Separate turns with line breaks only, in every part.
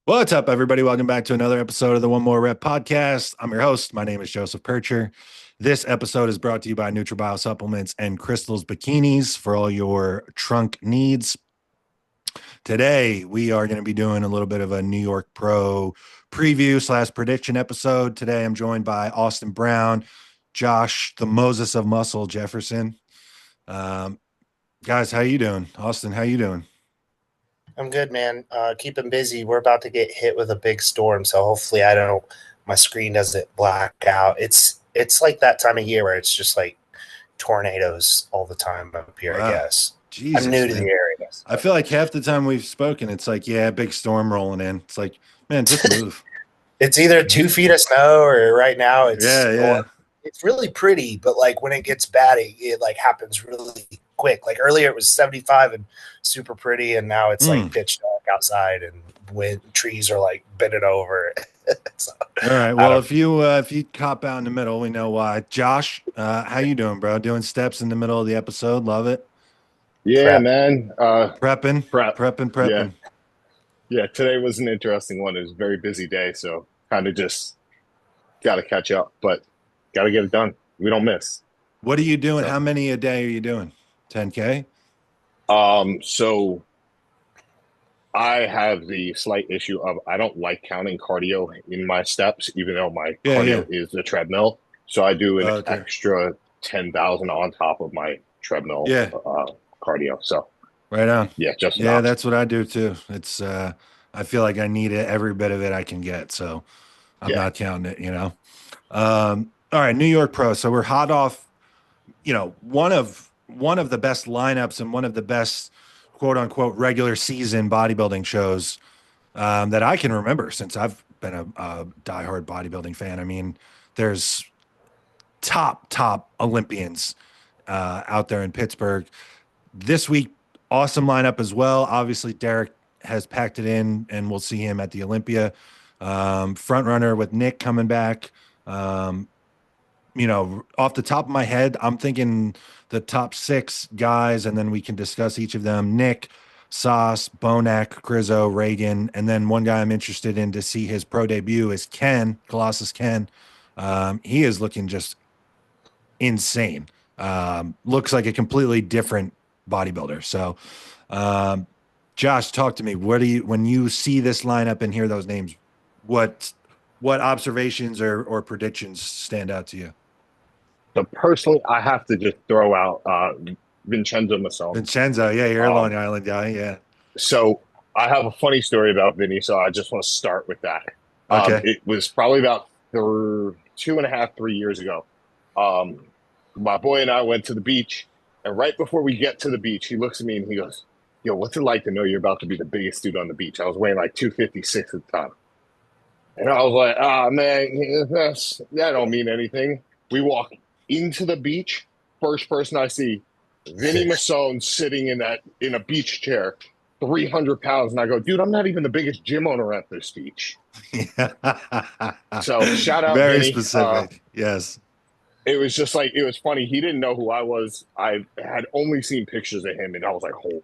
What's up, everybody? Welcome back to another episode of the One More Rep podcast. I'm your host. My name is j.pirch. This episode is brought to you by NutriBio Supplements and Crystal's Bikinis for all your trunk needs. Today, we are going to be doing a little bit of a New York Pro preview / prediction episode. Today, I'm joined by Austin Brown, Josh, the Moses of Muscle Jefferson. Guys, how you doing? Austin, how you doing?
I'm good, man. Keep him busy. We're about to get hit with a big storm, so hopefully my screen doesn't black out. It's like that time of year where it's just like tornadoes all the time up here, I
Wow.
guess.
Jesus,
I'm new to
man.
the area. So.
I feel like half the time we've spoken, it's like, yeah, big storm rolling in. It's like, man, just move.
It's either 2 feet of snow or right now
Yeah.
it's really pretty, but like when it gets bad, it like happens really quick. Like earlier it was 75 and super pretty, and now it's like pitch dark outside and trees are like bending over.
So, all right. Well, if you cop out in the middle, we know why. Josh, how you doing, bro? Doing steps in the middle of the episode. Love it.
Yeah, man.
Prepping.
Yeah. Today was an interesting one. It was a very busy day, so kind of just got to catch up, but got to get it done. We don't miss.
What are you doing? So, how many a day are you doing? 10K?
So I have the slight issue of I don't like counting cardio in my steps, even though my cardio is the treadmill. So I do an extra 10,000 on top of my treadmill cardio. So
right on.
Yeah,
that's what I do too. It's I feel like I need it, every bit of it I can get. So I'm not counting it, all right, New York Pro. So we're hot off, one of the best lineups and one of the best quote unquote regular season bodybuilding shows that I can remember since I've been a diehard bodybuilding fan. I mean, there's top Olympians out there in Pittsburgh this week. Awesome lineup as well. Obviously, Derek has packed it in, and we'll see him at the Olympia. Front runner with Nick coming back. Off the top of my head, I'm thinking the top 6 guys, and then we can discuss each of them. Nick, Sauce, Bonac, Crizzo, Reagan, and then one guy I'm interested in to see his pro debut is Ken, Colossus Ken. He is looking just insane. Looks like a completely different bodybuilder. So, Josh, talk to me. When you see this lineup and hear those names, what observations or predictions stand out to you?
So personally, I have to just throw out Vincenzo Masson.
Vincenzo, yeah, you're a Long Island guy, yeah.
So I have a funny story about Vinny, so I just want to start with that. Okay. It was probably about 2.5, 3 years ago. My boy and I went to the beach, and right before we get to the beach, he looks at me and he goes, "Yo, what's it like to know you're about to be the biggest dude on the beach?" I was weighing like 256 at the time. And I was like, man, that don't mean anything. We walk into the beach. First person I see, Vinny Masson sitting in a beach chair, 300 pounds. And I go, dude, I'm not even the biggest gym owner at this beach. So shout out
very
Vinny.
Specific. Yes.
It was just like, it was funny. He didn't know who I was. I had only seen pictures of him, and I was like, holy,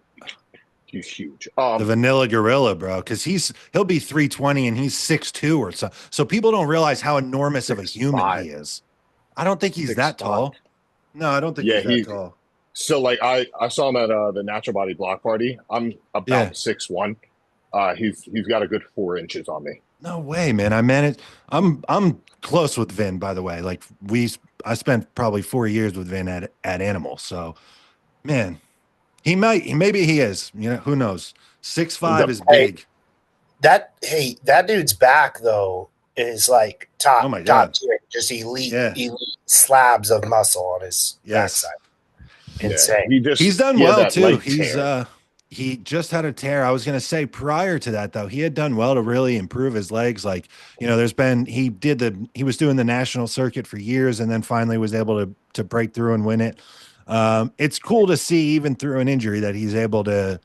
he's huge.
The vanilla gorilla, bro, because he'll be 320 and he's 6'2" or so. So people don't realize how enormous of a human he is. I don't think he's that tall. No, I don't think he's that tall.
So like I saw him at the Natural Body Block Party. I'm about 6'1". He's got a good 4 inches on me.
No way, man. I'm close with Vin, by the way. Like I spent probably 4 years with Vin at Animal. So, man, maybe he is. Who knows? 6'5" is big.
That dude's back though is like top tier, just elite slabs of muscle on his backside. Insane.
He's done well too. He just had a tear. I was going to say prior to that though, he had done well to really improve his legs. Like, he was doing the national circuit for years and then finally was able to break through and win it. It's cool to see even through an injury that he's able to,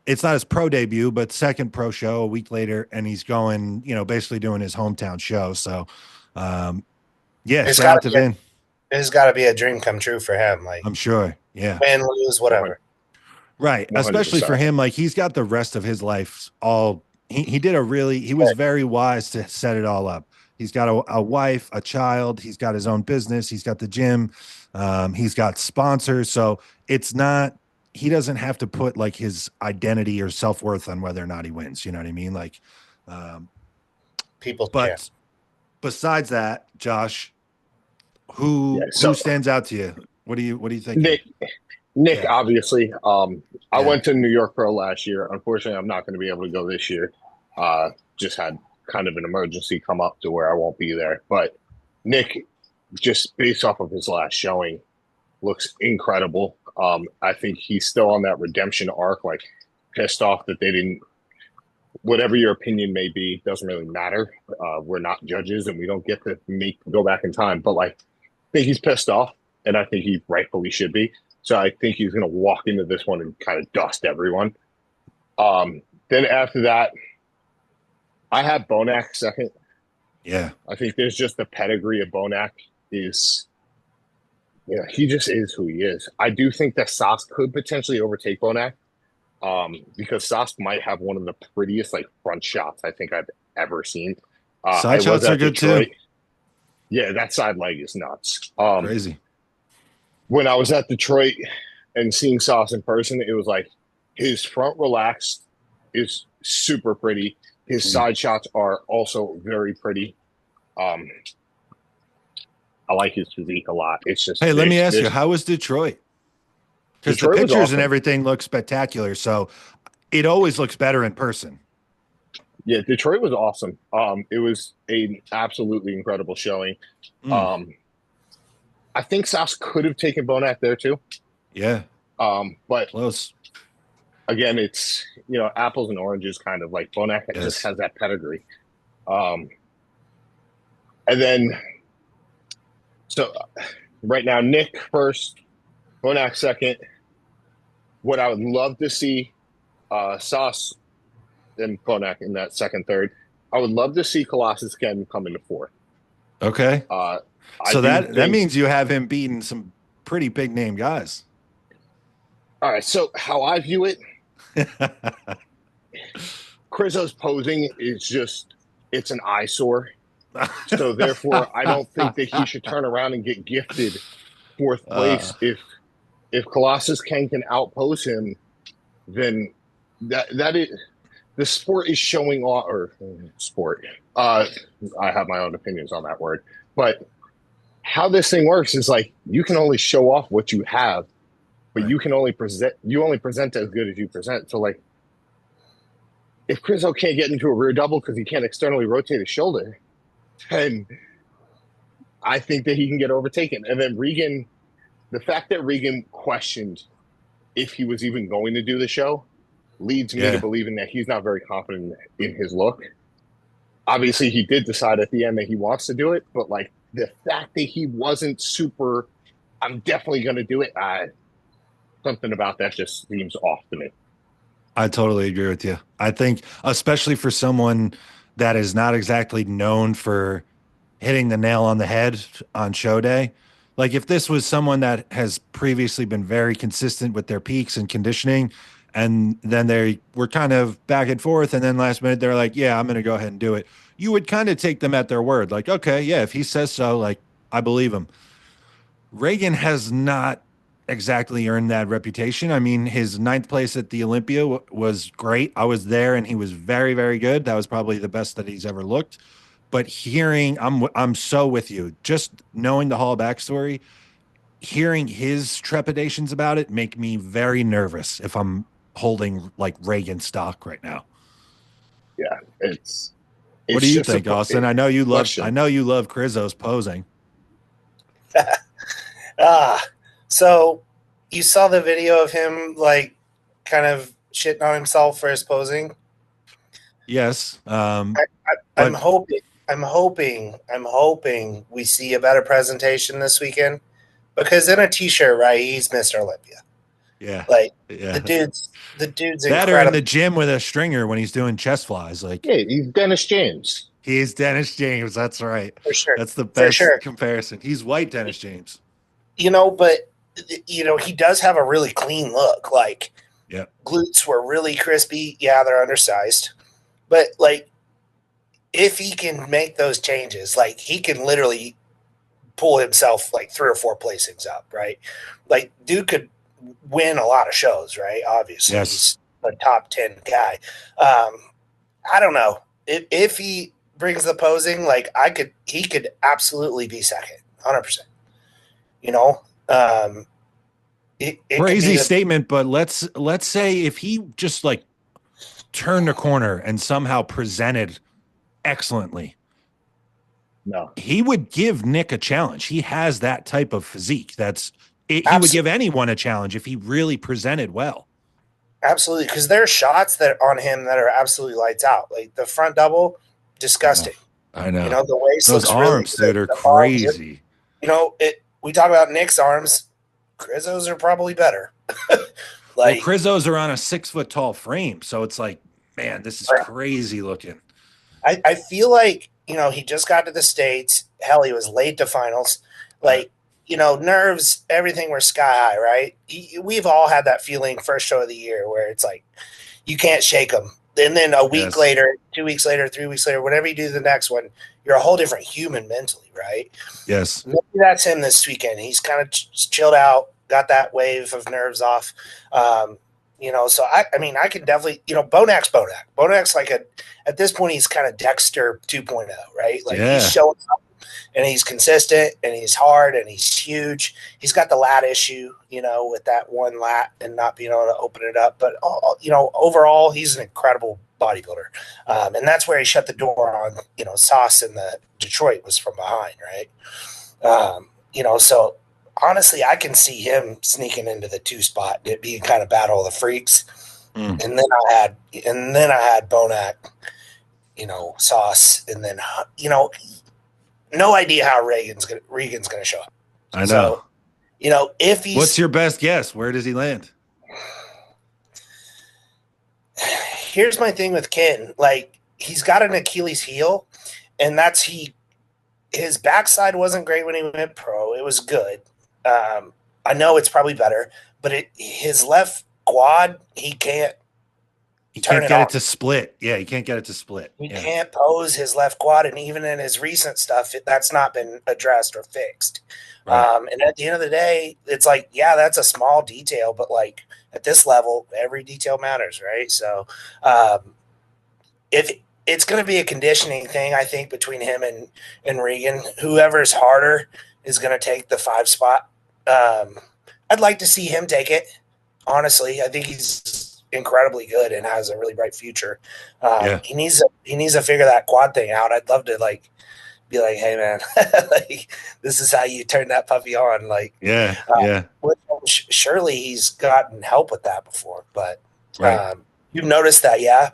it's not his pro debut, but second pro show a week later. And he's going, basically doing his hometown show. So, shout out to Vin.
It's got to be a dream come true for him. Like,
I'm sure. Yeah.
Win, lose, whatever.
Right. 100%. Especially for him. Like, he's got the rest of his life all he did he was very wise to set it all up. He's got a wife, a child. He's got his own business. He's got the gym. He's got sponsors. So it's not, he doesn't have to put like his identity or self-worth on whether or not he wins. You know what I mean? Like,
people can.
but besides that, Josh,
Yeah,
who stands out to you? What do you think?
Nick, obviously. I
Yeah.
went to New York Pro last year. Unfortunately, I'm not going to be able to go this year. Just had kind of an emergency come up to where I won't be there. But Nick, just based off of his last showing, looks incredible. I think he's still on that redemption arc, like pissed off that they didn't. Whatever your opinion may be, doesn't really matter. We're not judges, and we don't get to go back in time. But like, I think he's pissed off, and I think he rightfully should be. So I think he's going to walk into this one and kind of dust everyone. Then after that, I have Bonac second.
Yeah.
I think there's just the pedigree of Bonac is, he just is who he is. I do think that Sask could potentially overtake Bonac because Sask might have one of the prettiest like front shots I think I've ever seen.
Side shots are good too.
Yeah, that side leg is nuts.
Crazy.
When I was at Detroit and seeing Sauce in person, it was like his front relaxed is super pretty. His side shots are also very pretty. I like his physique a lot. It's just,
hey, let me ask you, how was Detroit? Because the pictures and everything look spectacular. So it always looks better in person.
Yeah, Detroit was awesome. It was an absolutely incredible showing. I think Sauce could have taken Bonac there too.
Yeah.
But
close.
Again, it's, apples and oranges kind of like Bonac just has that pedigree. And then, so right now, Nick first, Bonac second. What I would love to see, Sauce and Bonac in that second, third. I would love to see Colossus Ken come into fourth.
Okay. So that means you have him beating some pretty big name guys.
All right. So how I view it, Crizzo's posing is just, it's an eyesore. So therefore, I don't think that he should turn around and get gifted fourth place. If Colossus Ken can outpose him, then that is, the sport is showing off, or sport. I have my own opinions on that word, but how this thing works is like you can only show off what you have, but you only present as good as you present. So like, if Crizzo can't get into a rear double because he can't externally rotate his shoulder, then I think that he can get overtaken. And then Regan, the fact that Regan questioned if he was even going to do the show leads me to believing that he's not very confident in his look. Obviously, he did decide at the end that he wants to do it, but like the fact that he wasn't super, I'm definitely going to do it. Something about that just seems off to me.
I totally agree with you. I think, especially for someone that is not exactly known for hitting the nail on the head on show day, like if this was someone that has previously been very consistent with their peaks and conditioning, and then they were kind of back and forth, and then last minute they're like, yeah, I'm going to go ahead and do it, you would kind of take them at their word. Like, okay, yeah, if he says so, like, I believe him. Reagan has not exactly earned that reputation. I mean, his 9th place at the Olympia was great. I was there and he was very, very good. That was probably the best that he's ever looked. But I'm so with you. Just knowing the Hall backstory, hearing his trepidations about it make me very nervous if I'm holding like Reagan stock right now.
Yeah, it's
what do you think, Austin? I know you love Crizzo's posing.
So you saw the video of him like kind of shitting on himself for his posing?
Yes.
I'm hoping we see a better presentation this weekend, because in a t-shirt, right, he's Mr. Olympia.
Yeah.
Like the dude's
that incredible. Or in the gym with a stringer when he's doing chest flies. Like,
yeah, he's Dennis James.
He's Dennis James. That's right.
For sure.
That's the best comparison. He's white Dennis James.
But he does have a really clean look. Like, glutes were really crispy. Yeah, they're undersized, But like, if he can make those changes, like he can literally pull himself like 3 or 4 placings up, right? Like, dude could win a lot of shows, right? Obviously,
Yes.
he's a top 10 guy. I don't know if he brings the posing, like he could absolutely be second, 100%. You know, it
Crazy statement, but let's say if he just like turned a corner and somehow presented excellently,
no,
he would give Nick a challenge. He has that type of physique. He would give anyone a challenge if he really presented well.
Absolutely, because there are shots that on him that are absolutely lights out. Like the front double, disgusting.
I know.
You know, the waist
Those
looks
arms,
really
dude, are
the
crazy.
You know, we talk about Nick's arms. Crizzo's are probably better.
Well, Crizzo's are on a 6 foot tall frame, so it's like, man, this is crazy looking.
I feel like, you know, he just got to the States. Hell, he was late to finals. Like, you know, nerves, everything were sky high, right? We've all had that feeling first show of the year where it's like you can't shake them. And then a week later, 2 weeks later, 3 weeks later, whatever you do the next one, you're a whole different human mentally, right?
Yes.
Maybe that's him this weekend. He's kind of chilled out, got that wave of nerves off. You know, so I mean, I can definitely, you know, Bonak's Bonak. Bonak's like at this point, he's kind of Dexter 2.0, right? Like he's showing up and he's consistent and he's hard and he's huge. He's got the lat issue, you know, with that one lat and not being able to open it up. But, you know, overall, he's an incredible bodybuilder. And that's where he shut the door on, you know, Sauce in the Detroit was from behind, right? You know, so honestly, I can see him sneaking into the 2 spot, it being kind of battle of the freaks. And then I had Bonak, you know, Sauce, and then, you know, no idea how Regan's gonna show up.
I know.
So, you know, if he's,
what's your best guess? Where does he land?
Here's my thing with Ken. Like, he's got an Achilles heel, and his backside wasn't great when he went pro. It was good. I know it's probably better, but his left quad, he can't
get it to split. Yeah, he can't get it to split.
He can't pose his left quad, and even in his recent stuff, that's not been addressed or fixed. Right. And at the end of the day, it's like, yeah, that's a small detail, but like at this level, every detail matters, right? So if it's going to be a conditioning thing, I think, between him and Regan, whoever's harder is going to take the 5 spot. I'd like to see him take it. Honestly, I think he's incredibly good and has a really bright future. He needs to figure that quad thing out. I'd love to be like, hey man, like this is how you turn that puppy on. Like, surely he's gotten help with that before, but you've noticed that, yeah.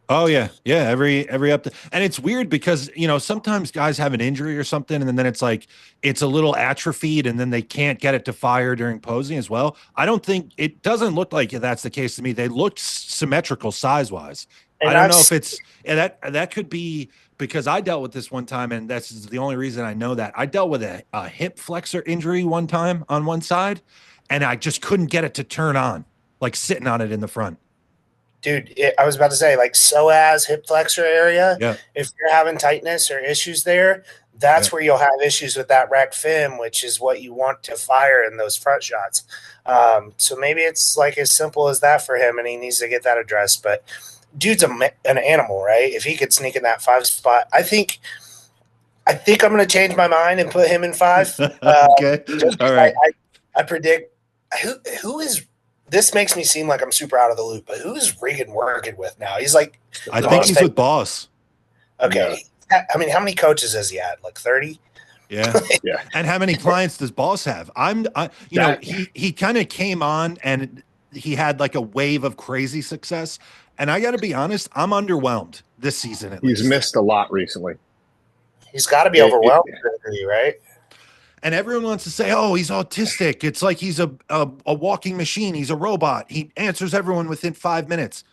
Oh yeah. Every up and it's weird because, you know, sometimes guys have an injury or something, and then it's like it's a little atrophied, and then they can't get it to fire during posing as well. I don't think it doesn't look like that's the case to me. They look symmetrical size wise. I don't know if it's that could be because I dealt with this one time, and that's the only reason I know that. I dealt with a hip flexor injury one time on one side, and I just couldn't get it to turn on, like sitting on it in the front.
Dude, I was about to say, like, psoas, hip flexor area, if you're having tightness or issues there, that's where you'll have issues with that rec fin, which is what you want to fire in those front shots. So maybe it's like as simple as that for him, and he needs to get that addressed. But dude's an animal, right? If he could sneak in that 5 spot, I think I'm going to change my mind and put him in 5.
Okay. All right.
I predict who is. This makes me seem like I'm super out of the loop, but who's Regan working with now? He's like,
I think he's with Boss.
Okay. Yeah. I mean, how many coaches has he had? Like 30?
Yeah. Yeah. And how many clients does Boss have? He kind of came on and he had like a wave of crazy success. And I got to be honest, I'm underwhelmed this season.
He's missed a lot recently.
He's got to be overwhelmed, right?
And everyone wants to say, oh, he's autistic. It's like he's a walking machine. He's a robot. He answers everyone within 5 minutes.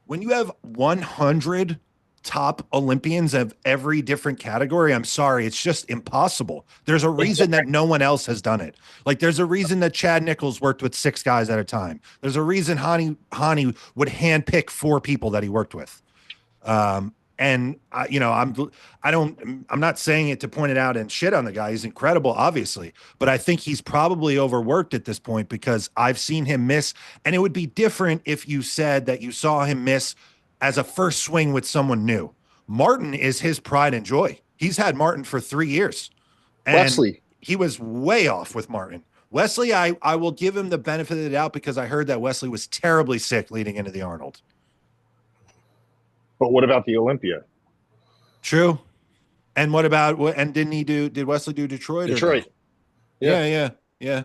When you have 100 top Olympians of every different category, I'm sorry, it's just impossible. There's a reason that no one else has done it. Like there's a reason that Chad Nichols worked with 6 guys at a time. There's a reason Hani would handpick 4 people that he worked with. And I'm not saying it to point it out and shit on the guy. He's incredible, obviously, but I think he's probably overworked at this point because I've seen him miss. And it would be different if you said that you saw him miss as a first swing with someone new. Martin is his pride and joy. He's had Martin for 3 years, and
Wesley.
he was way off with Martin. Wesley, I will give him the benefit of the doubt because I heard that Wesley was terribly sick leading into the Arnold.
But what about the Olympia?
True. And what about what? And did Wesley do Detroit or no?
Detroit. Yeah.
Yeah.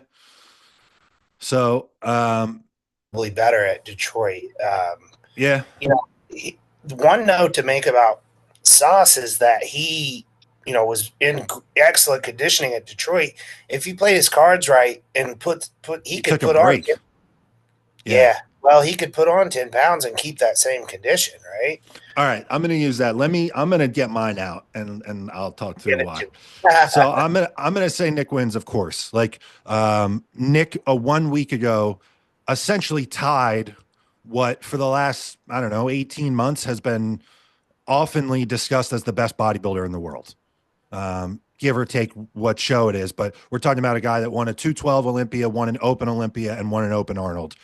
So,
Really better at Detroit.
yeah.
One note to make about Sauce is that he, was in excellent conditioning at Detroit. If he played his cards right and he could put on. Yeah. Well, he could put on 10 pounds and keep that same condition, right?
All right. I'm going to use that. I'm going to get mine out and I'll talk through why. So I'm going to say Nick wins, of course. Like, Nick, 1 week ago, essentially tied what for the last, I don't know, 18 months has been oftenly discussed as the best bodybuilder in the world. Give or take what show it is, but we're talking about a guy that won a 212 Olympia, won an open Olympia, and won an open Arnold.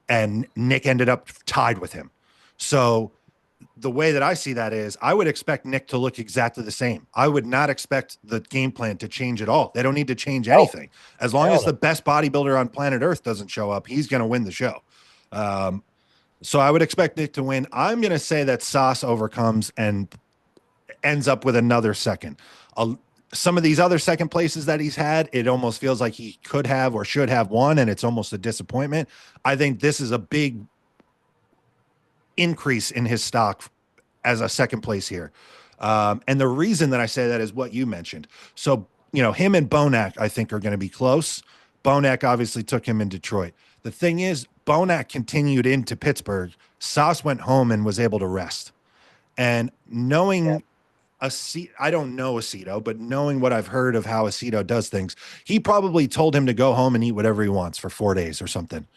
And Nick ended up tied with him. So the way that I see that is I would expect Nick to look exactly the same. I would not expect the game plan to change at all. They don't need to change anything. As long as the best bodybuilder on planet Earth doesn't show up, he's going to win the show. So I would expect Nick to win. I'm going to say that Sauce overcomes and ends up with another second. Some of these other second places that he's had, it almost feels like he could have or should have won, and it's almost a disappointment. I think this is a big increase in his stock as a second place here. And the reason that I say that is what you mentioned. So, him and Bonac, I think, are going to be close. Bonac obviously took him in Detroit. The thing is, Bonac continued into Pittsburgh. Sauce went home and was able to rest. And knowing I don't know Aceto, but knowing what I've heard of how Aceto does things, he probably told him to go home and eat whatever he wants for 4 days or something.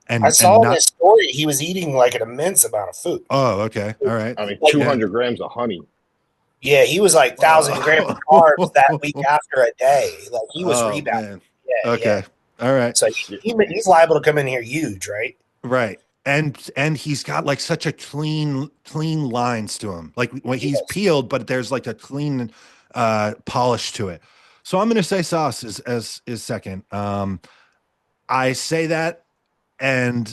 And
I saw in his story he was eating like an immense amount of food.
Oh, okay. All right.
I mean, 200 grams of honey.
Yeah, he was like 1,000 grams of carbs that week after a day. Like he was rebounding. Yeah,
okay. Yeah. All right.
So he's liable to come in here huge, right?
Right. And he's got like such a clean lines to him. Like when he's peeled, but there's like a clean polish to it. So I'm going to say Sauce is second. I say that, and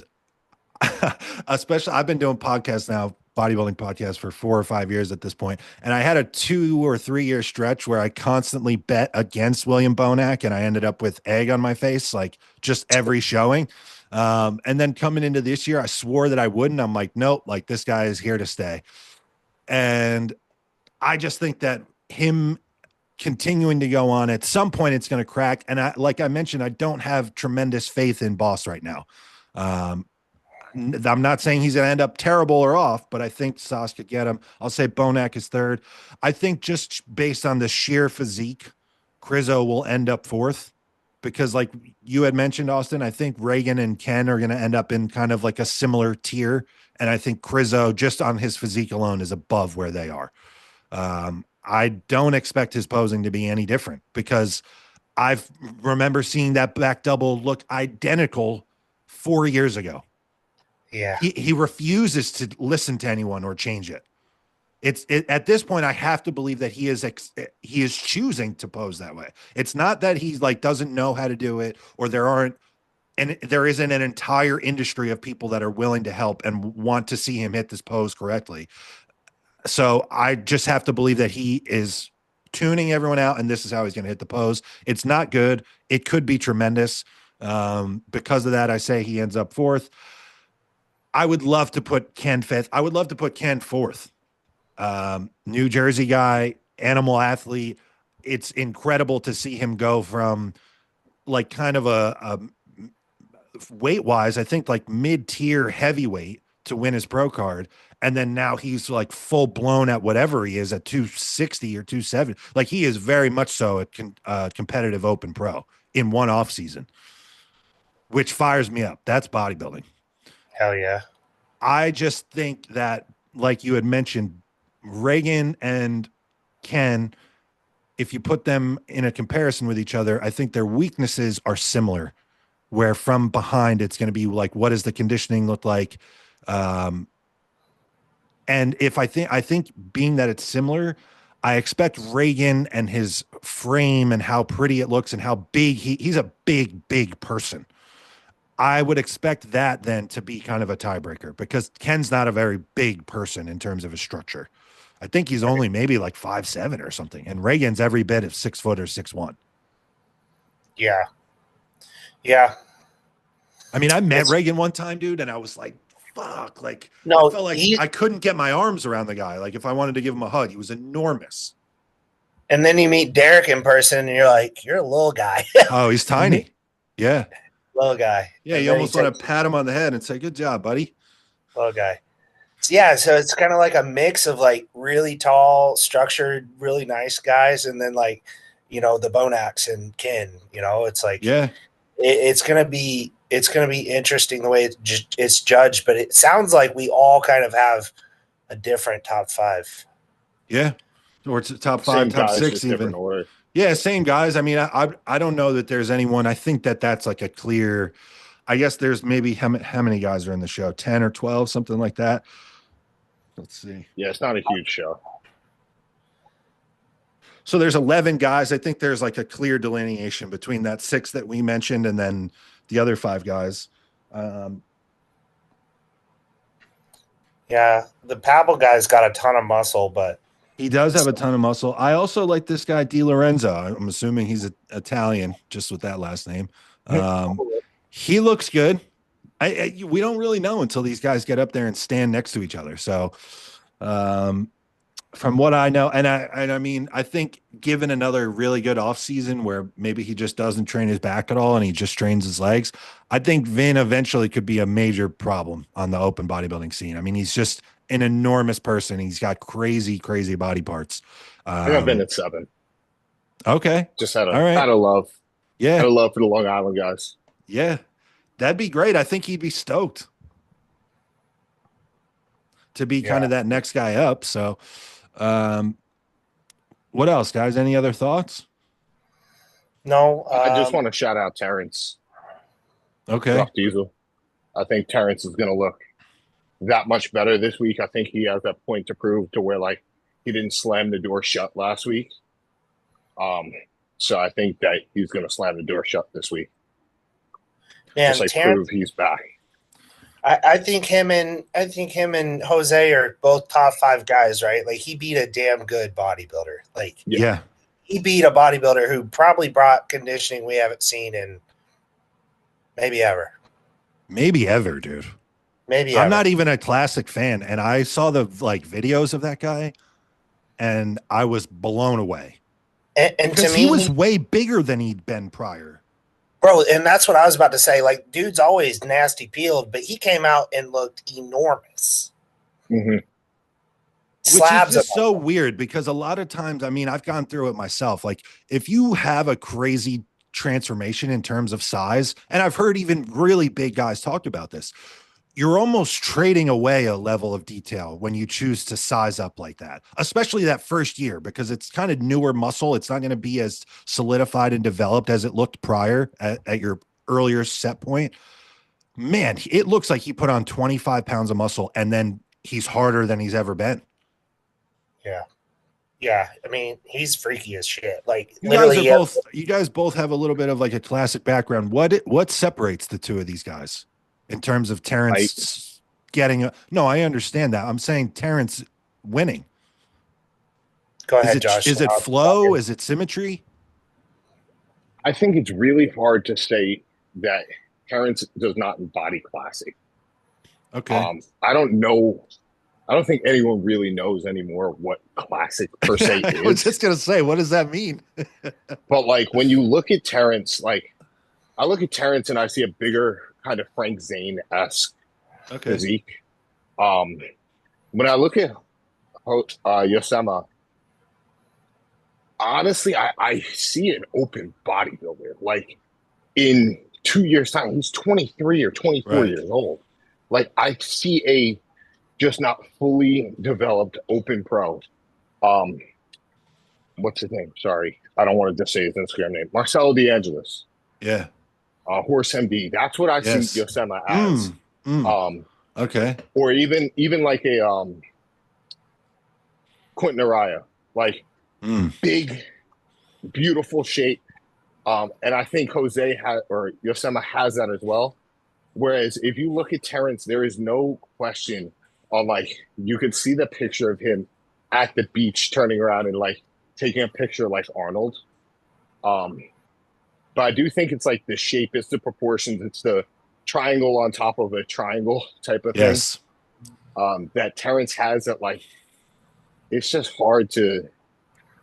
especially I've been doing podcasts now, bodybuilding podcasts for 4 or 5 years at this point, and I had a 2 or 3 year stretch where I constantly bet against William Bonac, and I ended up with egg on my face like just every showing. And then coming into this year, I swore that I wouldn't. I'm like, nope, like this guy is here to stay. And I just think that him continuing to go on at some point, it's going to crack. And like I mentioned, I don't have tremendous faith in Boss right now. I'm not saying he's going to end up terrible or off, but I think Sauce could get him. I'll say Bonac is third. I think just based on the sheer physique, Crizzo will end up fourth. Because like you had mentioned, Austin, I think Reagan and Ken are going to end up in kind of like a similar tier. And I think Crizzo, just on his physique alone, is above where they are. I don't expect his posing to be any different because I remember seeing that back double look identical 4 years ago.
Yeah.
He refuses to listen to anyone or change it. At this point, I have to believe that he is choosing to pose that way. It's not that he like doesn't know how to do it, or there isn't an entire industry of people that are willing to help and want to see him hit this pose correctly. So I just have to believe that he is tuning everyone out, and this is how he's going to hit the pose. It's not good. It could be tremendous. Because of that, I say he ends up fourth. I would love to put Ken fifth. I would love to put Ken fourth. New Jersey guy, animal athlete. It's incredible to see him go from like kind of a weight wise, I think like mid-tier heavyweight to win his pro card. And then now he's like full blown at whatever he is at 260 or 270. Like he is very much so a competitive open pro in one off season, which fires me up. That's bodybuilding.
Hell yeah.
I just think that, like you had mentioned, Reagan and Ken, if you put them in a comparison with each other, I think their weaknesses are similar. Where from behind, it's going to be like, what does the conditioning look like? Um, and if I think being that it's similar, I expect Reagan and his frame and how pretty it looks and how big he's a big person. I would expect that then to be kind of a tiebreaker because Ken's not a very big person in terms of his structure. I think he's only maybe like 5'7" or something, and Reagan's every bit of 6 foot or 6'1".
Yeah, yeah.
I mean, I met Reagan one time, dude, and I was like, fuck. Like,
no,
I felt like I couldn't get my arms around the guy. Like, if I wanted to give him a hug, he was enormous.
And then you meet Derek in person, and you're like, you're a little guy.
Oh, he's tiny. Yeah.
Little guy.
Yeah,
and
you almost want to pat him on the head and say, good job, buddy.
Little guy. So, yeah, so it's kind of like a mix of like really tall, structured, really nice guys, and then like, the Bonax and Ken. It's like,
yeah,
it's gonna be interesting the way it's judged, but it sounds like we all kind of have a different top five.
Yeah, or it's top five,
same
top
guys,
six, even. Yeah, same guys. I mean, I don't know that there's anyone. I think that's like a clear. I guess there's maybe how many guys are in the show? 10 or 12, something like that. Let's see.
Yeah, it's not a huge show.
So there's 11 guys. I think there's like a clear delineation between that 6 that we mentioned and then the other 5 guys.
Yeah, the Pavel guy's got a ton of muscle, but
he does have a ton of muscle. I also like this guy Di Lorenzo. I'm assuming he's Italian, just with that last name. He looks good. We don't really know until these guys get up there and stand next to each other. So, from what I know, and I mean, I think given another really good off season where maybe he just doesn't train his back at all and he just trains his legs, I think Vin eventually could be a major problem on the open bodybuilding scene. I mean, he's just an enormous person. He's got crazy body parts.
I think I've been at 7.
Okay.
Just out of love.
Yeah.
Out of love for the Long Island guys.
Yeah. That'd be great. I think he'd be stoked to be kind of that next guy up. So, what else, guys? Any other thoughts?
No.
I just want to shout out Terrence.
Okay.
Rough Diesel. I think Terrence is going to look that much better this week. I think he has that point to prove to where like he didn't slam the door shut last week. So I think that he's going to slam the door shut this week.
Man,
just like prove he's back.
I think him and Jose are both top 5 guys, right? Like he beat a damn good bodybuilder. Like he beat a bodybuilder who probably brought conditioning we haven't seen in maybe ever.
Maybe ever, dude.
Maybe
I'm not even a classic fan, and I saw the like videos of that guy, and I was blown away.
And
because
to me,
he was way bigger than he'd been prior.
Bro, and that's what I was about to say. Like, dude's always nasty peeled, but he came out and looked enormous.
Mm-hmm.
Slabs
Which is just so weird because a lot of times, I mean, I've gone through it myself. Like, if you have a crazy transformation in terms of size, and I've heard even really big guys talk about this, you're almost trading away a level of detail when you choose to size up like that, especially that first year, because it's kind of newer muscle. It's not going to be as solidified and developed as it looked prior at your earlier set point. Man, it looks like he put on 25 pounds of muscle and then he's harder than he's ever been.
Yeah. Yeah. I mean, he's freaky as shit. Like
you guys both have a little bit of like a classic background. What separates the two of these guys? In terms of Terrence no, I understand that. I'm saying Terrence winning.
Go ahead, Josh.
Is it flow? Is it symmetry?
I think it's really hard to say that Terrence does not embody classic.
Okay.
I don't know. I don't think anyone really knows anymore what classic per se is.
I was just going to say, what does that mean?
But like when you look at Terrence, like I look at Terrence and I see a bigger kind of Frank Zane-esque physique. When I look at Yosema, honestly, I see an open bodybuilder. Like in 2 years' time, he's 23 or 24 years old. Like I see just not fully developed open pro. Um, what's his name? Sorry, I don't want to just say his Instagram name. Marcelo DeAngelis,
Yeah.
Horse MD. That's what I see
Yes.
Yosema as.
Mm. Mm. Okay.
Or even like a Quentin Araya, like
Mm.
big, beautiful shape. And I think Jose or Yosema has that as well. Whereas if you look at Terrence, there is no question on like you could see the picture of him at the beach turning around and like taking a picture like Arnold. Um, but I do think it's like the shape, it's the proportions, it's the triangle on top of a triangle type of thing.
Yes.
That Terrence has that like it's just hard to.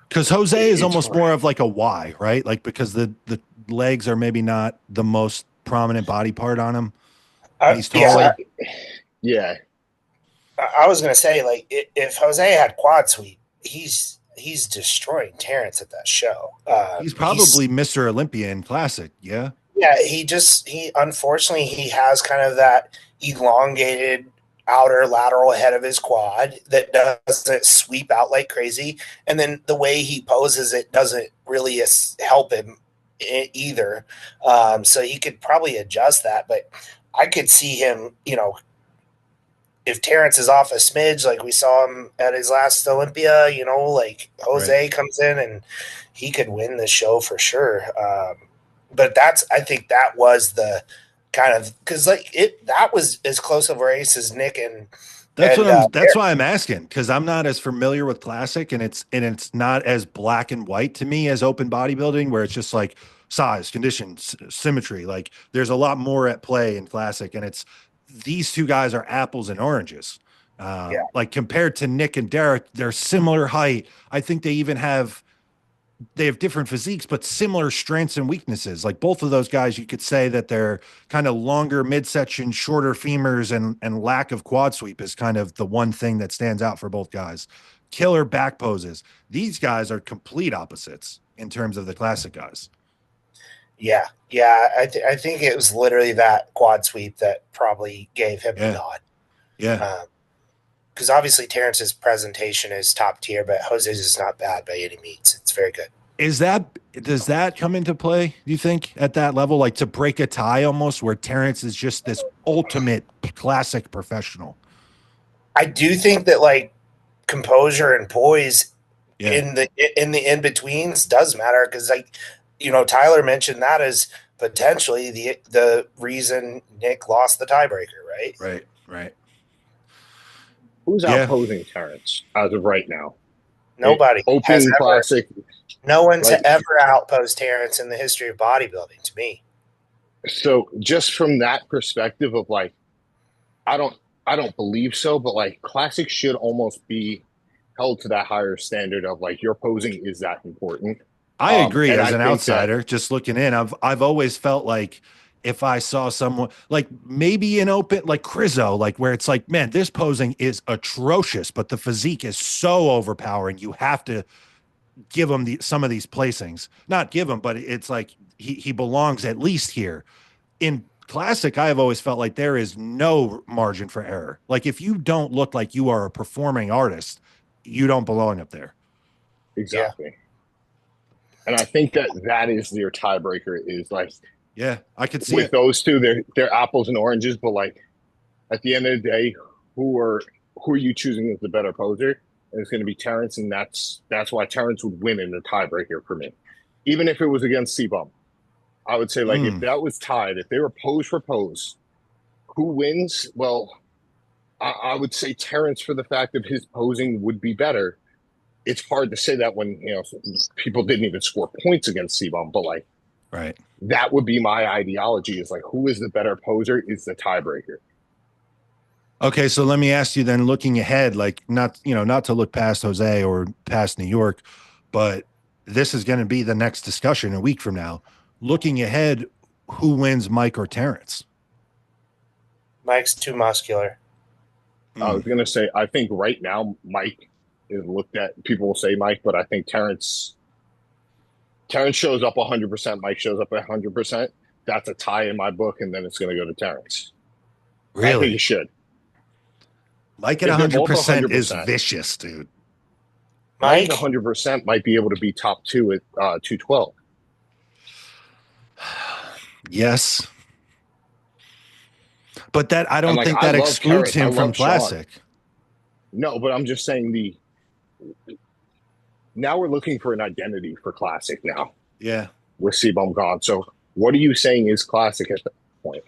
Because Jose is
It's
almost
hard.
more of like a Y, right? Like because the legs are maybe not the most prominent body part on him, and he's
Yeah,
It's
taller.
like yeah,
I was gonna say like if Jose had quad sweep, he's destroying Terrence at that show.
He's
He's
probably Mr. Olympia in classic. Yeah.
Yeah, he unfortunately he has kind of that elongated outer lateral head of his quad that doesn't sweep out like crazy, and then the way he poses it doesn't really help him either. So he could probably adjust that, but I could see him, if Terrence is off a smidge, like we saw him at his last Olympia, like
Right.
Jose comes in and he could win the show for sure. But I think that was the kind of, because that was as close of a race as Nick and
That's why I'm asking, because I'm not as familiar with classic, and it's not as black and white to me as open bodybuilding, where it's just like size, conditions, symmetry. Like there's a lot more at play in classic, and it's these two guys are apples and oranges.
Yeah,
Like compared to Nick and Derek, they're similar height. I think they have different physiques, but similar strengths and weaknesses. Like both of those guys, you could say that they're kind of longer midsection, shorter femurs, and lack of quad sweep is kind of the one thing that stands out for both guys. Killer back poses. These guys are complete opposites in terms of the classic guys.
yeah. I think it was literally that quad sweep that probably gave him the
Yeah.
nod.
Yeah.
Because obviously Terrence's presentation is top tier, but Jose's is not bad by any means. It's very good.
Does that come into play, do you think, at that level? Like to break a tie almost where Terrence is just this ultimate classic professional.
I do think that like composure and poise
Yeah.
in the in betweens does matter because like Tyler mentioned that as potentially the reason Nick lost the tiebreaker, right?
Right. Right.
who's
Yeah.
outposing Terrence as of right now?
Nobody has
Open
ever,
classic,
no one's
like
ever outposed Terrence in the history of bodybuilding. To me,
so. Just from that perspective of like, I don't, I don't believe so, but like classic should almost be held to that higher standard of like your posing is that important.
I agree
And
as
I
an
think that
outsider, just looking in. I've always felt like if I saw someone like maybe an open like Crizzo, like where it's like, man, this posing is atrocious, but the physique is so overpowering. You have to give him some of these placings. Not give him, but it's like he belongs at least here. In classic, I have always felt like there is no margin for error. Like if you don't look like you are a performing artist, you don't belong up there.
yeah,
exactly. And I think that that is their tiebreaker is like
Yeah, I could see
with
it.
those two, they're apples and oranges, but like at the end of the day, who are you choosing as the better poser? And it's going to be Terrence, and that's why Terrence would win in the tiebreaker for me. Even if it was against C-Bum, I would say like if
Mm,
that was tied, if they were pose for pose, who wins? Well, I would say Terrence for the fact of his posing would be better. It's hard to say that when people didn't even score points against C-Bum, but like
right.
that would be my ideology is like who is the better poser is the tiebreaker.
Okay, so let me ask you then, looking ahead, like not to look past Jose or past New York, but this is going to be the next discussion a week from now. Looking ahead, who wins, Mike or Terrence?
Mike's too muscular.
I
Mm,
was gonna say I think right now Mike is looked at. People will say Mike, but I think Terrence shows up 100%. Mike shows up 100%. That's a tie in my book, and then it's going to go to Terrence. I think it
really?
should.
Mike at
If they're both
100% is
100%,
vicious, dude.
Mike at
Mike,
100% might be able to be top two at 212.
Yes. But that I
And
don't
like,
think
I
that
love
excludes
Terrace. I
him from
love Sean.
classic.
No, but I'm just saying now we're looking for an identity for classic now
Yeah.
with Seabaum gone. So what are you saying is classic at that point?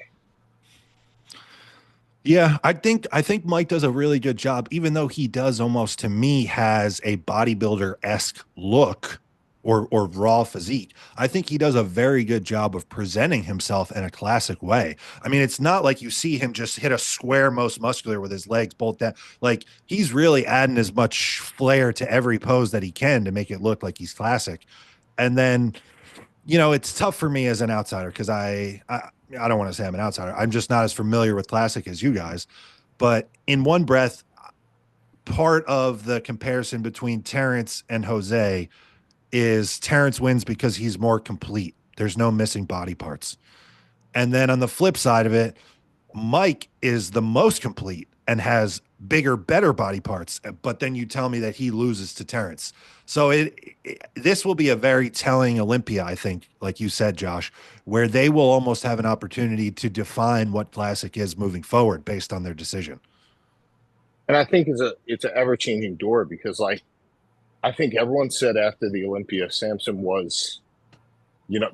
Yeah, I think Mike does a really good job, even though he does almost to me has a bodybuilder-esque look or raw physique. I think he does a very good job of presenting himself in a classic way. I mean, it's not like you see him just hit a square most muscular with his legs both down. Like he's really adding as much flair to every pose that he can to make it look like he's classic. And then it's tough for me as an outsider because I don't want to say I'm an outsider. I'm just not as familiar with classic as you guys. But in one breath, part of the comparison between Terrence and Jose is Terrence wins because he's more complete. There's no missing body parts. And then on the flip side of it, Mike is the most complete and has bigger, better body parts. But then you tell me that he loses to Terrence. So this will be a very telling Olympia, I think, like you said, Josh, where they will almost have an opportunity to define what classic is moving forward based on their decision.
And I think it's an ever changing door because like I think everyone said after the Olympia, Samson was,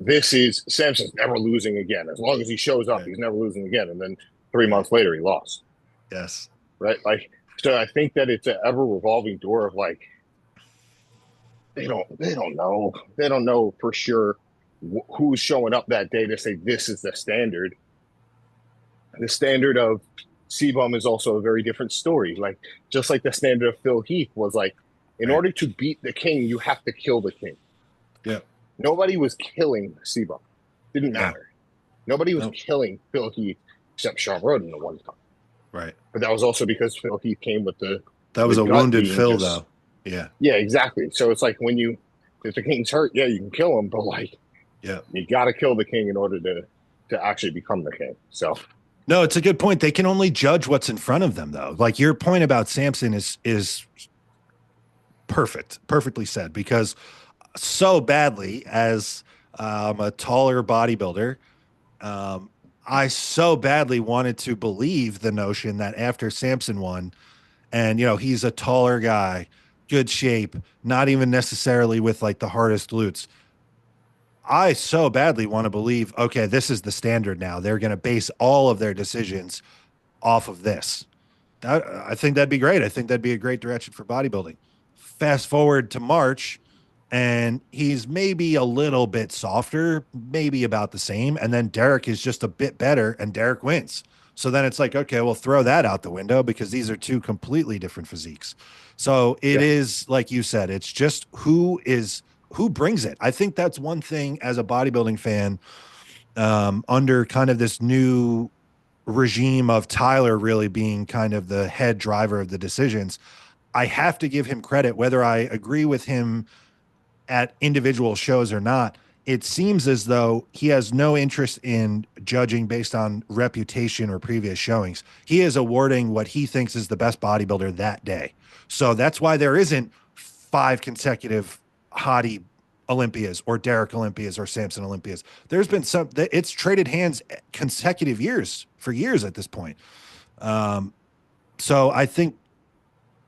this is Samson's never losing again. As long as he shows up,
Right.
he's never losing again. And then 3 months
Right.
later, he lost.
Yes.
Right. Like, so I think that it's an ever revolving door of like, they don't know. They don't know for sure who's showing up that day to say this is the standard. The standard of Seabaum is also a very different story. Like, just like the standard of Phil Heath was like, in
Right.
order to beat the king, you have to kill the king.
Yeah.
Nobody was killing Seabaum. Didn't matter. Nobody was killing Phil Heath except Sean Roden the one time.
Right.
But that was also because Phil Heath came with
That was
the
a
gut
wounded
being
Phil,
just,
though. Yeah.
Yeah, exactly. So it's like if the king's hurt, yeah, you can kill him, but like,
Yeah.
you got to kill the king in order to actually become the king. So
no, it's a good point. They can only judge what's in front of them, though. Like your point about Samson is perfectly said, because so badly as a taller bodybuilder, I so badly wanted to believe the notion that after Samson won, and he's a taller guy, good shape, not even necessarily with like the hardest glutes. I so badly want to believe, okay, this is the standard now. They're going to base all of their decisions off of this. I think that'd be great. I think that'd be a great direction for bodybuilding. Fast forward to March, and he's maybe a little bit softer, maybe about the same. And then Derek is just a bit better, and Derek wins. So then it's like, okay, we'll throw that out the window because these are two completely different physiques. So it is, like you said, it's just who brings it. I think that's one thing as a bodybuilding fan, under kind of this new regime of Tyler really being kind of the head driver of the decisions. I have to give him credit, whether I agree with him at individual shows or not. It seems as though he has no interest in judging based on reputation or previous showings. He is awarding what he thinks is the best bodybuilder that day. So that's why there isn't 5 consecutive Hottie Olympias or Derek Olympias or Samson Olympias. There's been it's traded hands consecutive years for years at this point. So I think,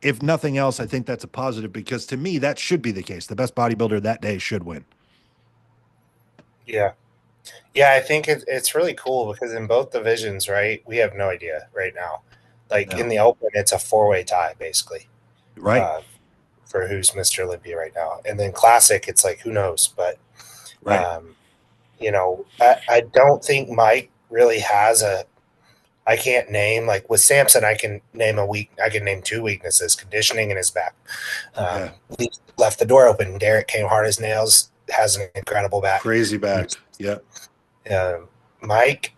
if nothing else, I think that's a positive, because to me, that should be the case. The best bodybuilder that day should win.
Yeah. Yeah, I think it's really cool because in both divisions, right, we have no idea right now. Like in the open, it's a 4-way tie, basically.
Right.
For who's Mr. Olympia right now. And then Classic, it's like, who knows? But,
right.
I don't think Mike really has I can't name, like with Samson, I can name 2 weaknesses: conditioning and his back. Left the door open. Derek came hard as nails, has an incredible back.
Crazy back. Yeah.
Mike,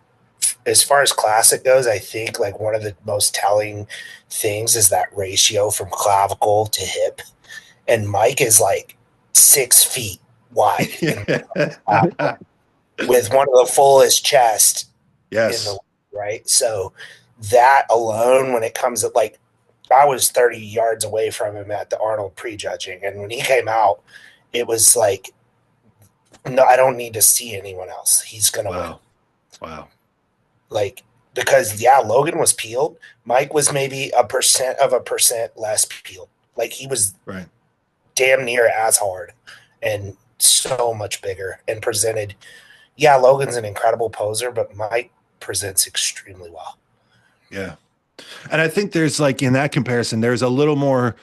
as far as classic goes, I think like one of the most telling things is that ratio from clavicle to hip. And Mike is like 6 feet wide with one of the fullest chest
yes.
in the right. So that alone, when it comes to like I was 30 yards away from him at the Arnold prejudging, and when he came out, it was like, no, I don't need to see anyone else. He's gonna win.
Wow.
Like, because Logan was peeled. Mike was maybe a percent less peeled. Like, he was
right,
damn near as hard and so much bigger and presented. Yeah, Logan's an incredible poser, but Mike presents extremely well.
Yeah. And I think there's like in that comparison, there's a little more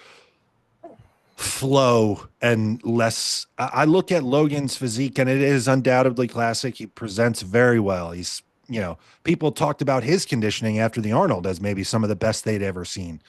flow and less. I look at Logan's physique and it is undoubtedly classic. He presents very well. He's, people talked about his conditioning after the Arnold as maybe some of the best they'd ever seen.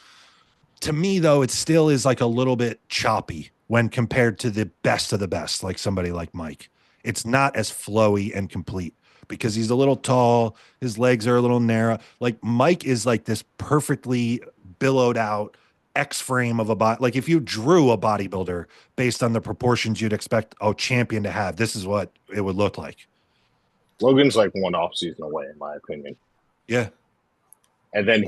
To me, though, it still is like a little bit choppy when compared to the best of the best, like somebody like Mike. It's not as flowy and complete because he's a little tall. His legs are a little narrow. Like Mike is like this perfectly billowed out X frame of a body. Like if you drew a bodybuilder based on the proportions you'd expect a champion to have, this is what it would look like.
Logan's like one off season away, in my opinion.
Yeah.
And then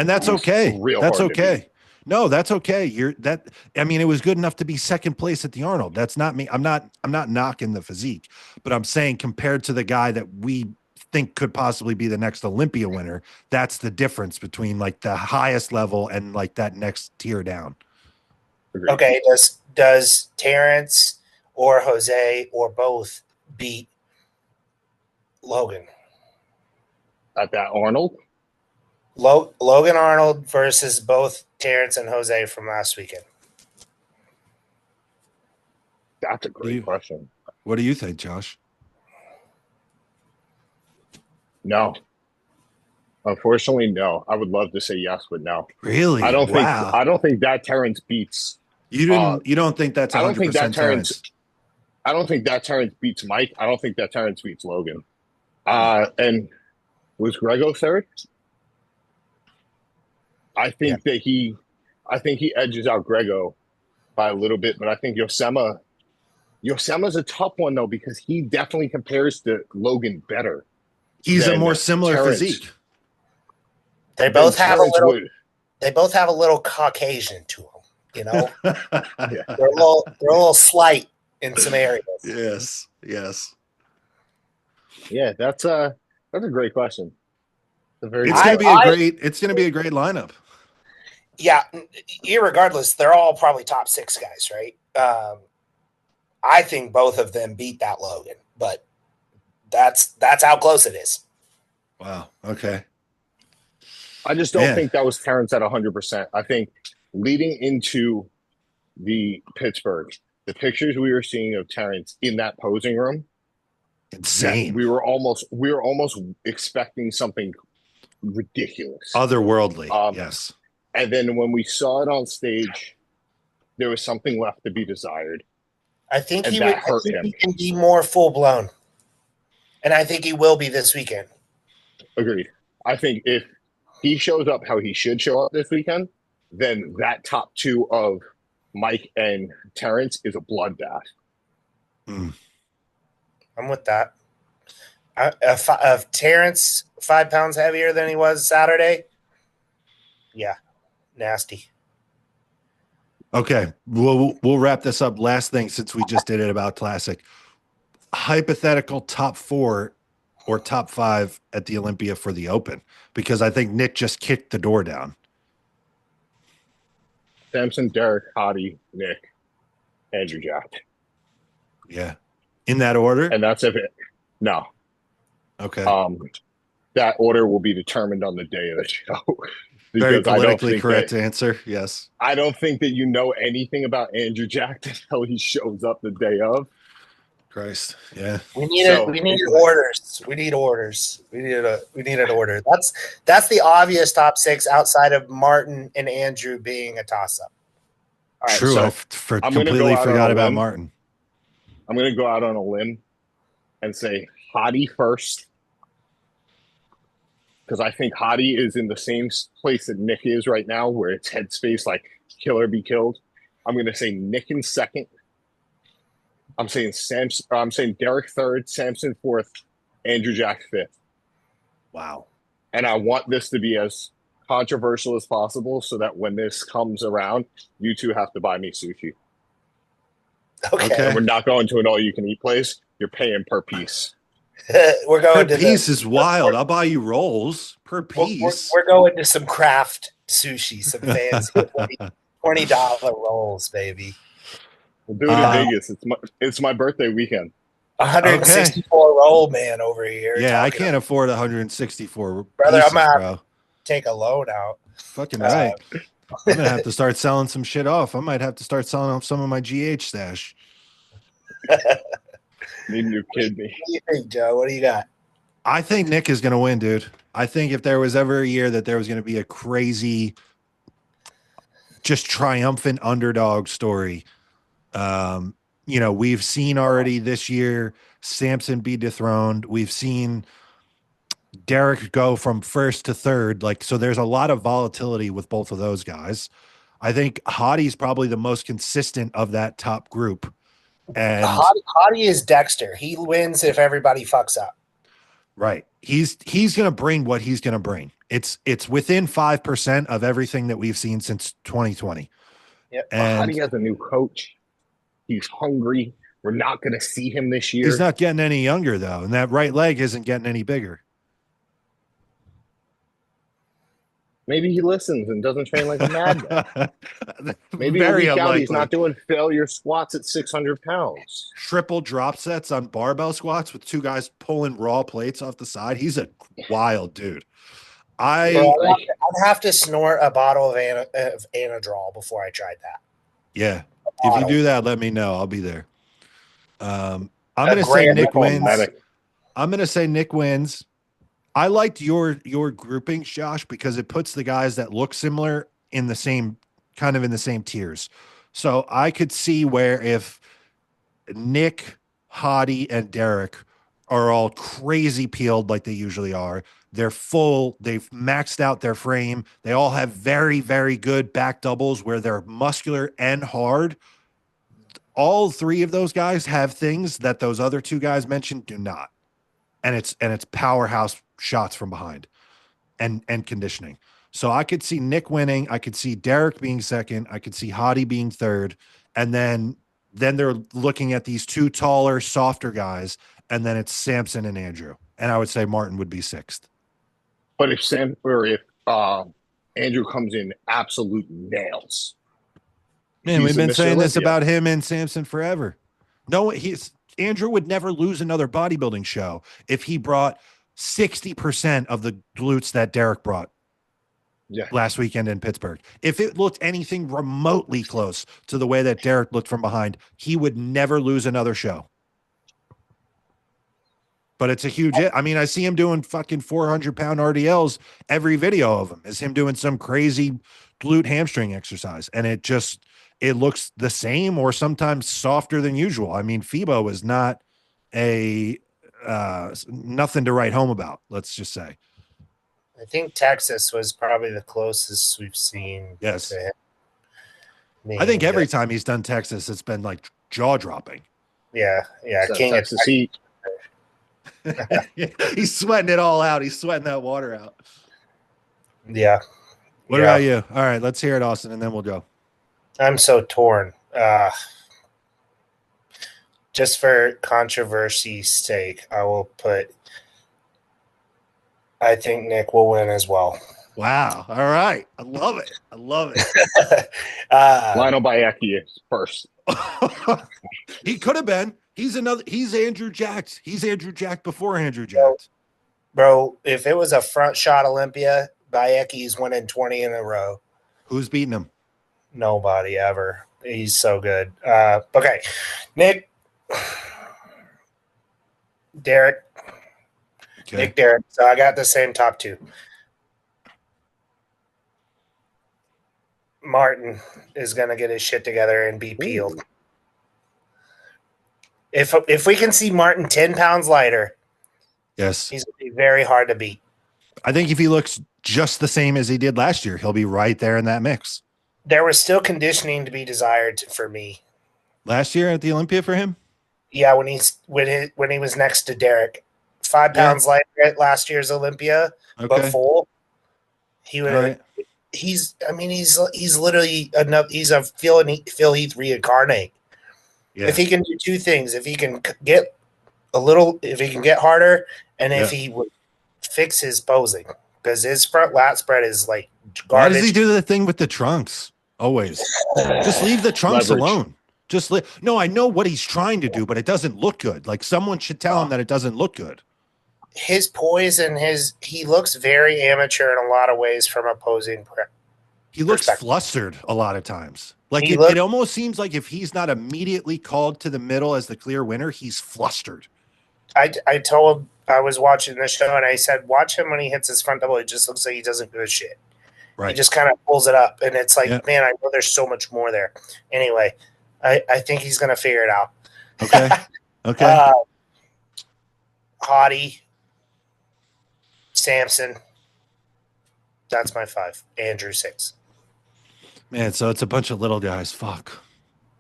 that's okay.
Real
that's
hard
okay. No, that's okay. It was good enough to be second place at the Arnold. That's not me. I'm not knocking the physique, but I'm saying compared to the guy that we think could possibly be the next Olympia winner, that's the difference between like the highest level and like that next tier down.
Agreed. Okay. Does Terrence or Jose or both beat Logan
at that Arnold?
Logan Arnold versus both Terrence and Jose from last weekend.
That's a great question.
What do you think, Josh?
No. Unfortunately, no. I would love to say yes, but no.
Really?
I don't think that Terrence beats.
You don't think that's 100%
I don't think that
Terrence.
I don't think that Terrence beats Mike. I don't think that Terrence beats Logan. And was Grego third? I think he edges out Grego by a little bit, but I think Yosema's a tough one though because he definitely compares to Logan better.
He's a more similar
Terrence.
Physique.
They both have a little Caucasian to them,
Yeah.
They're a little slight in some areas.
Yes.
Yeah, that's a great question.
It's going to be a great lineup.
Yeah, irregardless, they're all probably top 6 guys, right? I think both of them beat that Logan, but that's how close it is.
Wow. Okay.
I just don't think that was Terrence at 100%. I think leading into the Pittsburgh, the pictures we were seeing of Terrence in that posing room,
insane.
We were almost expecting something ridiculous,
otherworldly. Yes.
And then when we saw it on stage, there was something left to be desired.
I think he can be more full blown, and I think he will be this weekend.
Agreed. I think if he shows up how he should show up this weekend, then that top 2 of Mike and Terrence is a bloodbath.
I'm with that. If Terrence 5 pounds heavier than he was Saturday, yeah, nasty.
Okay, we'll wrap this up. Last thing, since we just did it about Classic, hypothetical top 4 or top 5 at the Olympia for the Open, because I think Nick just kicked the door down.
Samson, Derek, Hottie, Nick, Andrew Jack.
Yeah, in that order,
and that's it. No.
Okay.
That order will be determined on the day of the show.
Very politically correct answer. Yes.
I don't think that you know anything about Andrew Jack until he shows up the day of.
Christ. Yeah.
We need orders. We need orders. We need an order. That's the obvious top 6 outside of Martin and Andrew being a toss up.
Right, true. So I completely forgot about Martin.
I'm going to go out on a limb and say Hottie first, because I think Hottie is in the same place that Nick is right now, where it's headspace like kill or be killed. I'm going to say Nick in second. I'm saying Derek third, Samson fourth, Andrew Jack fifth.
Wow.
And I want this to be as controversial as possible so that when this comes around, you two have to buy me sushi.
Okay.
And we're not going to an all-you-can-eat place. You're paying per piece.
We're
Per
going to
piece is wild. I'll buy you rolls per piece.
we're going to some craft sushi, some fancy $20 rolls, baby.
We'll do it in Vegas. It's my birthday weekend.
164 roll man over here.
Yeah, I can't afford 164
brother.
pieces,
I'm gonna have
bro.
to take a loan out.
Fucking right. I'm gonna have to start selling some shit off. I might have to start selling off some of my GH stash.
Need you kid me.
What do you think, Joe? What do you got?
I think Nick is gonna win, dude. I think if there was ever a year that there was gonna be a crazy, just triumphant underdog story, we've seen already this year Samson be dethroned. We've seen Derek go from first to third. So there's a lot of volatility with both of those guys. I think Hottie's probably the most consistent of that top group. And
Hottie is Dexter. He wins if everybody fucks up.
Right. He's going to bring what he's going to bring. It's within 5% of everything that we've seen since 2020.
Yep.
And
Hottie has a new coach. He's hungry. We're not going to see him this year.
He's not getting any younger, though, and that right leg isn't getting any bigger.
Maybe he listens and doesn't train like a madman. Maybe
Very
a week out, he's
unlikely.
not doing failure squats at 600 pounds.
Triple drop sets on barbell squats with two guys pulling raw plates off the side. He's a wild dude.
I'd have to snort a bottle of Anadrol before I tried that.
Yeah. If you do that, let me know. I'll be there. I'm going to say Nick wins. I'm going to say Nick wins. I liked your groupings, Josh, because it puts the guys that look similar in the same tiers. So I could see where if Nick, Hottie, and Derek are all crazy peeled like they usually are, they're full, they've maxed out their frame. They all have very, very good back doubles where they're muscular and hard. All three of those guys have things that those other two guys mentioned do not. And it's powerhouse shots from behind and conditioning. So I could see Nick winning. I could see Derek being second. I could see Hottie being third. And then they're looking at these two taller, softer guys. And then it's Samson and Andrew. And I would say Martin would be sixth.
But if Andrew comes in absolute nails.
Man, we've been saying this about him and Samson forever. No, Andrew would never lose another bodybuilding show if he brought 60% of the glutes that Derek brought last weekend in Pittsburgh. If it looked anything remotely close to the way that Derek looked from behind, he would never lose another show. But it's a huge hit. I mean, I see him doing fucking 400-pound RDLs. Every video of him is him doing some crazy glute hamstring exercise. And it looks the same or sometimes softer than usual. I mean, FIBO was not nothing to write home about, let's just say.
I think Texas was probably the closest we've seen.
Yes.
To him.
I think every time he's done Texas, it's been like jaw dropping.
Yeah.
King Texas heat.
He's sweating it all out. He's sweating that water out.
Yeah.
What about you? All right, let's hear it, Austin, and then we'll go.
I'm so torn. Just for controversy's sake, I will I think Nick will win as well.
Wow. All right. I love it.
Lionel Bayeki is first.
He could have been. He's Andrew Jacked. He's Andrew Jacked before Andrew Jacked.
Bro, if it was a front shot Olympia, Bayeki's winning 20 in a row.
Who's beating him?
Nobody ever. He's so good. Okay. Nick. Derek. Okay. Nick, Derek. So I got the same top two. Martin is going to get his shit together and be peeled. If we can see Martin 10 pounds lighter,
yes,
he's going to be very hard to beat.
I think if he looks just the same as he did last year, he'll be right there in that mix.
There was still conditioning to be desired for me.
Last year at the Olympia for him?
Yeah, when he was next to Derek. 5 pounds lighter at last year's Olympia, but full. He
All
would.
right.
I mean, he's literally enough. He's a Phil Heath reincarnate. If
Yeah.
he can do two things, if he can get if he can get harder, and if
Yeah.
he would fix his posing, because his front lat spread is like
Why does he
garbage.
do the thing with the trunks? Always. Just leave the trunks
Leverage.
alone. No, I know what he's trying to do, but it doesn't look good. Like someone should tell him that it doesn't look good.
His poise and he looks very amateur in a lot of ways from a posing
He looks
perspective.
flustered a lot of times. Like
He
it
looked.
almost seems like if he's not immediately called to the middle as the clear winner, he's flustered.
I told him I was watching the show and I said, watch him when he hits his front double. It just looks like he doesn't give a shit.
Right.
He just kind of pulls it up, and it's like,
Yeah.
man, I know there's so much more there. Anyway, I think he's gonna figure it out.
Okay. Okay.
Hottie, Samson. That's my 5. Andrew 6.
Man, so it's a bunch of little guys. Fuck.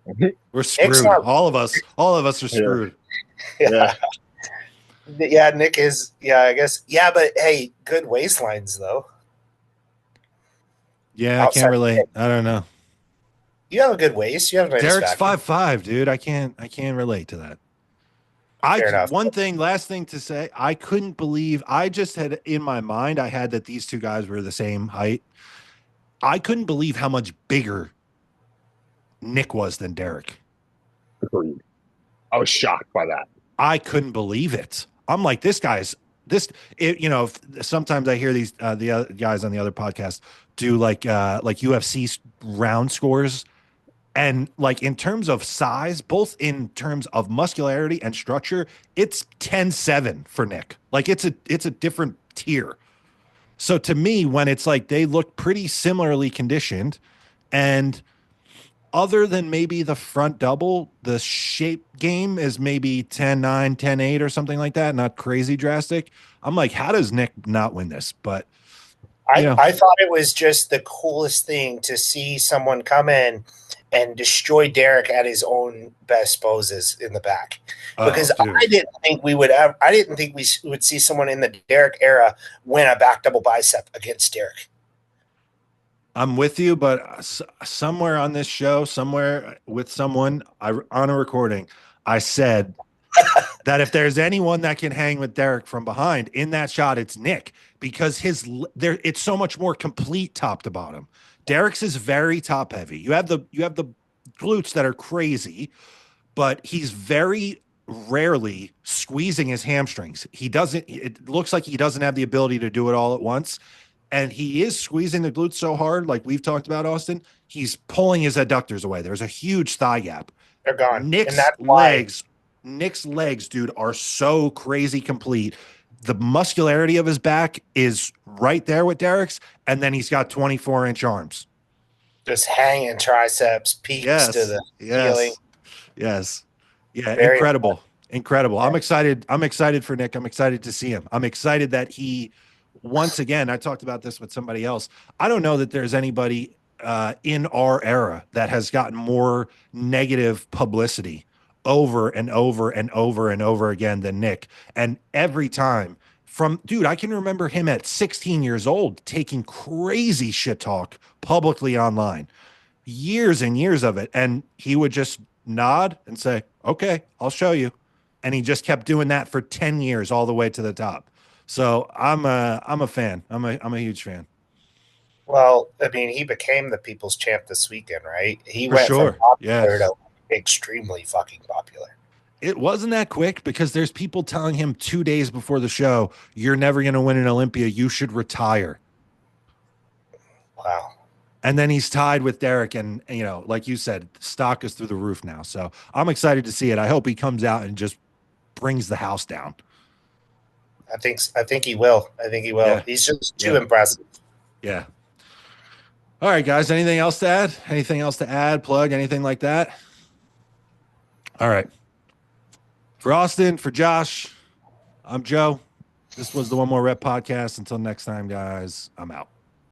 Mhm.
We're screwed. All of us are screwed.
Yeah.
Yeah, Nick is. Yeah, I guess. Yeah, but hey, good waistlines though.
Yeah, I can't relate. I don't know.
You have a good waist. You have a nice
Derek's
vacuum.
5'5", dude. I can't relate to that.
Fair enough.
Last thing to say, I couldn't believe, I just had in my mind, I had that these two guys were the same height. I couldn't believe how much bigger Nick was than Derek.
Agreed. I was shocked by that.
I couldn't believe it. I'm like, sometimes I hear these the other guys on the other podcast do like UFC round scores, and like in terms of size, both in terms of muscularity and structure, it's 10-7 for Nick. Like it's a different tier. So to me, when it's like they look pretty similarly conditioned, and other than maybe the front double, the shape game is maybe 10-9, 10-8 or something like that. Not crazy drastic. I'm like, how does Nick not win this? But
I thought it was just the coolest thing to see someone come in and destroy Derek at his own best poses in the back. Because I didn't think we would see someone in the Derek era win a back double bicep against Derek.
I'm with you, but somewhere on this show, somewhere with someone, on a recording, I said that if there's anyone that can hang with Derek from behind in that shot, it's Nick, because it's so much more complete top to bottom. Derek's is very top heavy. You have the glutes that are crazy, but he's very rarely squeezing his hamstrings. It looks like he doesn't have the ability to do it all at once. And he is squeezing the glutes so hard, like we've talked about, Austin, he's pulling his adductors away. There's a huge thigh gap.
They're gone.
Nick's legs, dude, are so crazy complete. The muscularity of his back is right there with Derek's, and then he's got 24-inch arms.
Just hanging triceps, peaks to the ceiling.
Yes. Yeah,
Very
incredible. Incredible. I'm excited. I'm excited for Nick. I'm excited to see him. I'm excited that he, once again, I talked about this with somebody else. I don't know that there's anybody in our era that has gotten more negative publicity over and over and over and over again than Nick. And every time I can remember him at 16 years old taking crazy shit talk publicly online, years and years of it. And he would just nod and say, okay, I'll show you. And he just kept doing that for 10 years, all the way to the top. So I'm a fan. I'm a huge fan.
Well, I mean, he became the people's champ this weekend, right? He
For
went
sure.
from popular to extremely fucking popular.
It wasn't that quick, because there's people telling him 2 days before the show, you're never going to win an Olympia. You should retire.
Wow.
And then he's tied with Derek, and like you said, stock is through the roof now. So I'm excited to see it. I hope he comes out and just brings the house down.
I think he will. Yeah. He's just too impressive.
Yeah. All right, guys. Anything else to add? Anything else to add? Plug? Anything like that? All right. For Austin, for Josh, I'm Joe. This was the One More Rep podcast. Until next time, guys, I'm out.